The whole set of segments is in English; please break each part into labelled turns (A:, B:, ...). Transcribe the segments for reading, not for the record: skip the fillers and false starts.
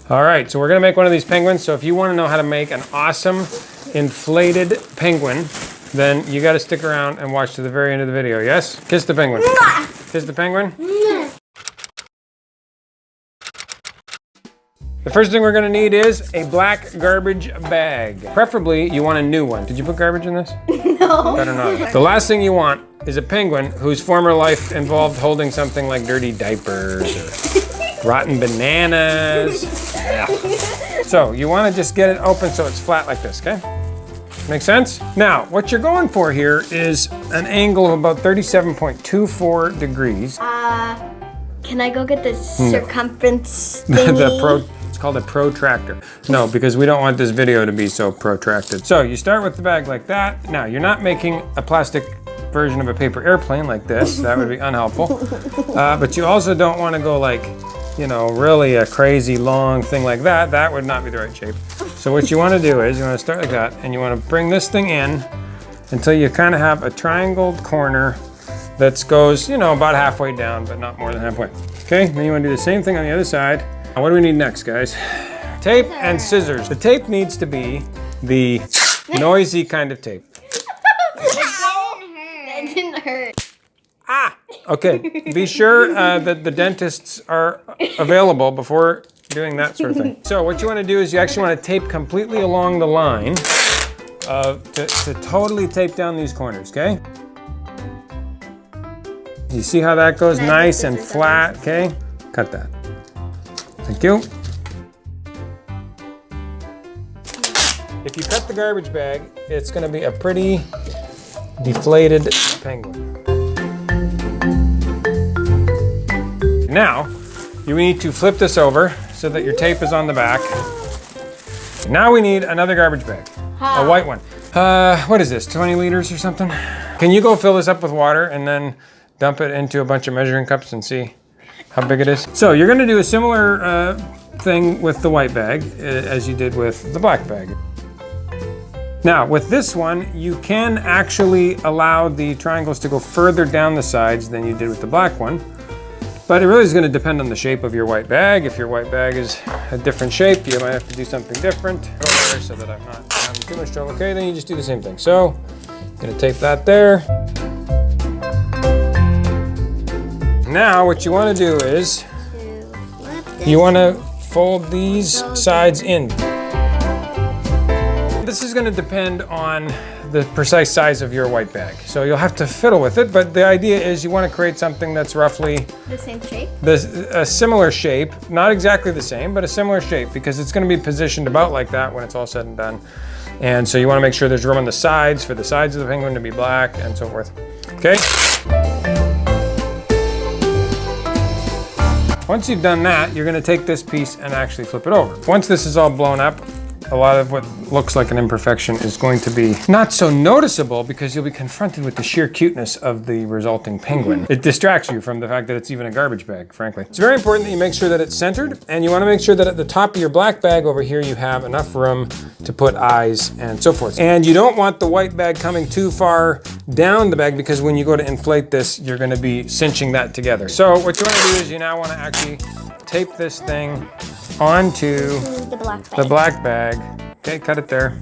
A: All right, so we're gonna make one of these penguins. So if you wanna know how to make an awesome inflated penguin, then you gotta stick around and watch to the very end of the video, yes? Kiss the penguin. Kiss the penguin. The first thing we're gonna need is a black garbage bag. Preferably, you want a new one. Did you put garbage in this?
B: No.
A: Better not. The last thing you want is a penguin whose former life involved holding something like dirty diapers or rotten bananas. So you wanna just get it open so it's flat like this, okay? Make sense? Now, what you're going for here is an angle of about 37.24 degrees.
B: Can I go get the circumference thingy?
A: It's called a protractor. No, because we don't want this video to be so protracted. So you start with the bag like that. Now, you're not making a plastic version of a paper airplane like this. That would be unhelpful. But you also don't want to go like, you know, really a crazy long thing like that. That would not be the right shape. So what you want to do is you want to start like that and you want to bring this thing in until you kind of have a triangled corner that goes, you know, about halfway down, but not more than halfway. Okay, then you want to do the same thing on the other side. Now, what do we need next, guys? Tape and scissors. The tape needs to be the noisy kind of tape.
B: That didn't hurt.
A: Ah, okay. Be sure that the dentists are available before doing that sort of thing. So what you want to do is you actually want to tape completely along the line to totally tape down these corners, okay? You see how that goes nice and flat, okay? Cut that. Thank you. If you cut the garbage bag, it's gonna be a pretty deflated penguin. Now, you need to flip this over so that your tape is on the back. Now we need another garbage bag, a white one. What is this, 20 liters or something? Can you go fill this up with water and then dump it into a bunch of measuring cups and see how big it is? So you're gonna do a similar thing with the white bag as you did with the black bag. Now with this one, you can actually allow the triangles to go further down the sides than you did with the black one. But it really is gonna depend on the shape of your white bag. If your white bag is a different shape, you might have to do something different. So that I'm not having too much trouble. Okay, then you just do the same thing. So, I'm gonna tape that there. Now, what you wanna do is, you wanna fold these sides in. This is gonna depend on the precise size of your white bag. So you'll have to fiddle with it, but the idea is you wanna create something that's roughly
B: the same shape?
A: A similar shape, not exactly the same, but a similar shape, because it's gonna be positioned about like that when it's all said and done. And so you wanna make sure there's room on the sides for the sides of the penguin to be black and so forth. Okay? Once you've done that, you're gonna take this piece and actually flip it over. Once this is all blown up, a lot of what looks like an imperfection is going to be not so noticeable because you'll be confronted with the sheer cuteness of the resulting penguin. It distracts you from the fact that it's even a garbage bag, frankly. It's very important that you make sure that it's centered, and you want to make sure that at the top of your black bag over here you have enough room to put eyes and so forth. And you don't want the white bag coming too far down the bag, because when you go to inflate this, you're going to be cinching that together. So what you want to do is you now want to actually tape this thing onto the black bag. Okay, cut it there.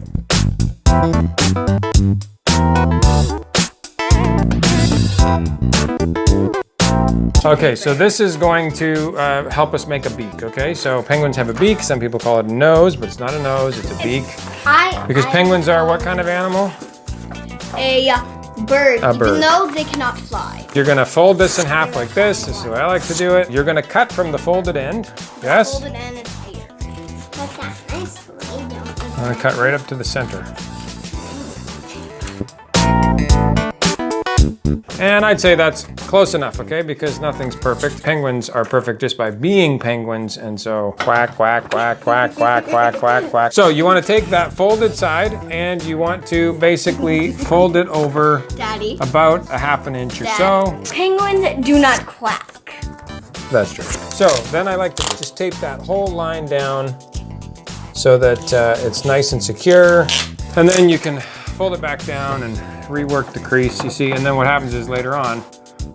A: Okay, so this is going to help us make a beak, okay? So penguins have a beak. Some people call it a nose, but it's not a nose, it's a beak. Because penguins are what kind of animal?
B: A bird.
A: A bird.
B: Even though they cannot fly.
A: You're gonna fold this in half like this. This is the way I like to do it. You're gonna cut from the folded end. Yes?
B: Folded end is here.
C: Like that. Nice.
A: I'm gonna cut right up to the center. And I'd say that's close enough, okay? Because nothing's perfect. Penguins are perfect just by being penguins, and so quack, quack, quack, quack, quack, quack, quack, quack. So you want to take that folded side and you want to basically fold it over
B: Daddy.
A: about a half an inch or so.
B: Penguins do not quack.
A: That's true. So then I like to just tape that whole line down so that it's nice and secure. And then you can fold it back down and rework the crease, you see, and then what happens is later on,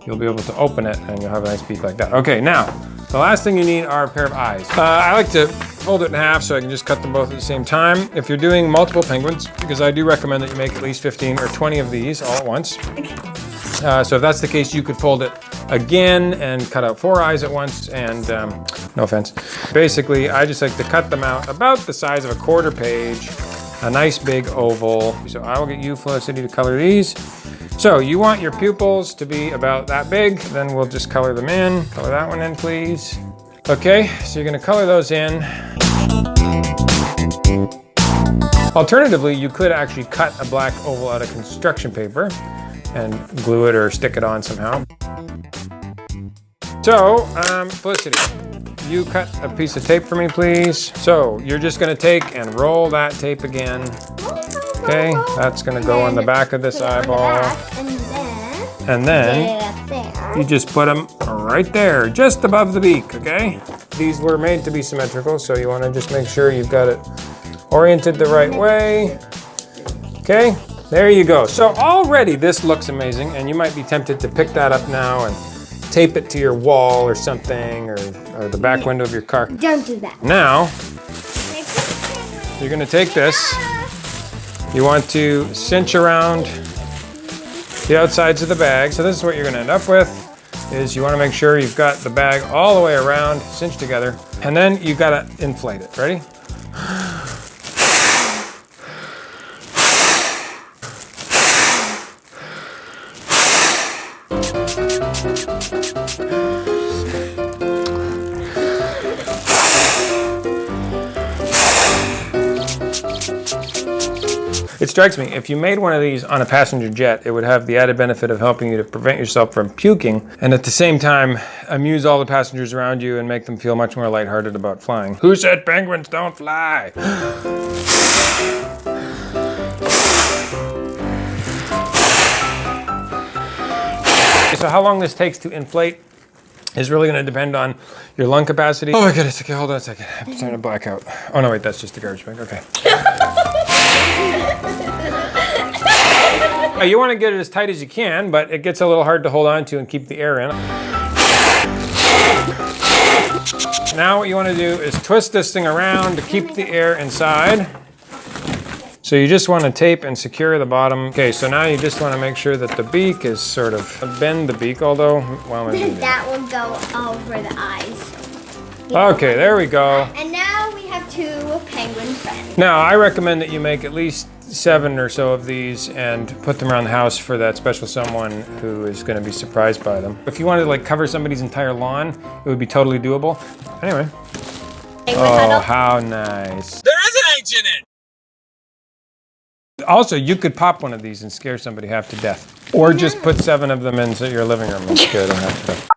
A: you'll be able to open it and you'll have a nice beak like that. Okay, now, the last thing you need are a pair of eyes. I like to fold it in half so I can just cut them both at the same time. If you're doing multiple penguins, because I do recommend that you make at least 15 or 20 of these all at once. So if that's the case, you could fold it again and cut out 4 eyes at once, and no offense. Basically, I just like to cut them out about the size of a quarter page, a nice big oval. So I will get you, Felicity, to color these. So you want your pupils to be about that big, then we'll just color them in. Color that one in, please. Okay, so you're gonna color those in. Alternatively, you could actually cut a black oval out of construction paper and glue it or stick it on somehow. So, Felicity, you cut a piece of tape for me, please. So you're just gonna take and roll that tape again. Okay, that's gonna go on the back of this eyeball. And then you just put them right there, just above the beak, okay? These were made to be symmetrical, so you wanna just make sure you've got it oriented the right way. Okay, there you go. So already this looks amazing, and you might be tempted to pick that up now and tape it to your wall or something, or the back window of your car.
B: Don't do that.
A: Now, you're gonna take this. You want to cinch around the outsides of the bag. So this is what you're gonna end up with, is you wanna make sure you've got the bag all the way around, cinched together, and then you gotta inflate it. Ready? It strikes me, if you made one of these on a passenger jet, it would have the added benefit of helping you to prevent yourself from puking, and at the same time, amuse all the passengers around you and make them feel much more lighthearted about flying. Who said penguins don't fly? So how long this takes to inflate is really going to depend on your lung capacity. Oh my goodness, okay, hold on a second. I'm starting to black out. Oh no, wait, that's just the garbage bag, okay. You want to get it as tight as you can, but it gets a little hard to hold on to and keep the air in. Now what you want to do is twist this thing around to keep the air inside. So you just want to tape and secure the bottom. Okay, so now you just want to make sure that the beak is sort of, bend the beak, although, well, maybe
B: That will go over the eyes.
A: Okay, there we go.
B: And now we have 2 penguin friends.
A: Now, I recommend that you make at least 7 or so of these and put them around the house for that special someone who is going to be surprised by them. If you wanted to like cover somebody's entire lawn, it would be totally doable. Anyway. Oh, how nice. There is an H in it! Also, you could pop one of these and scare somebody half to death. Or just put 7 of them in your living room and scare them half to death.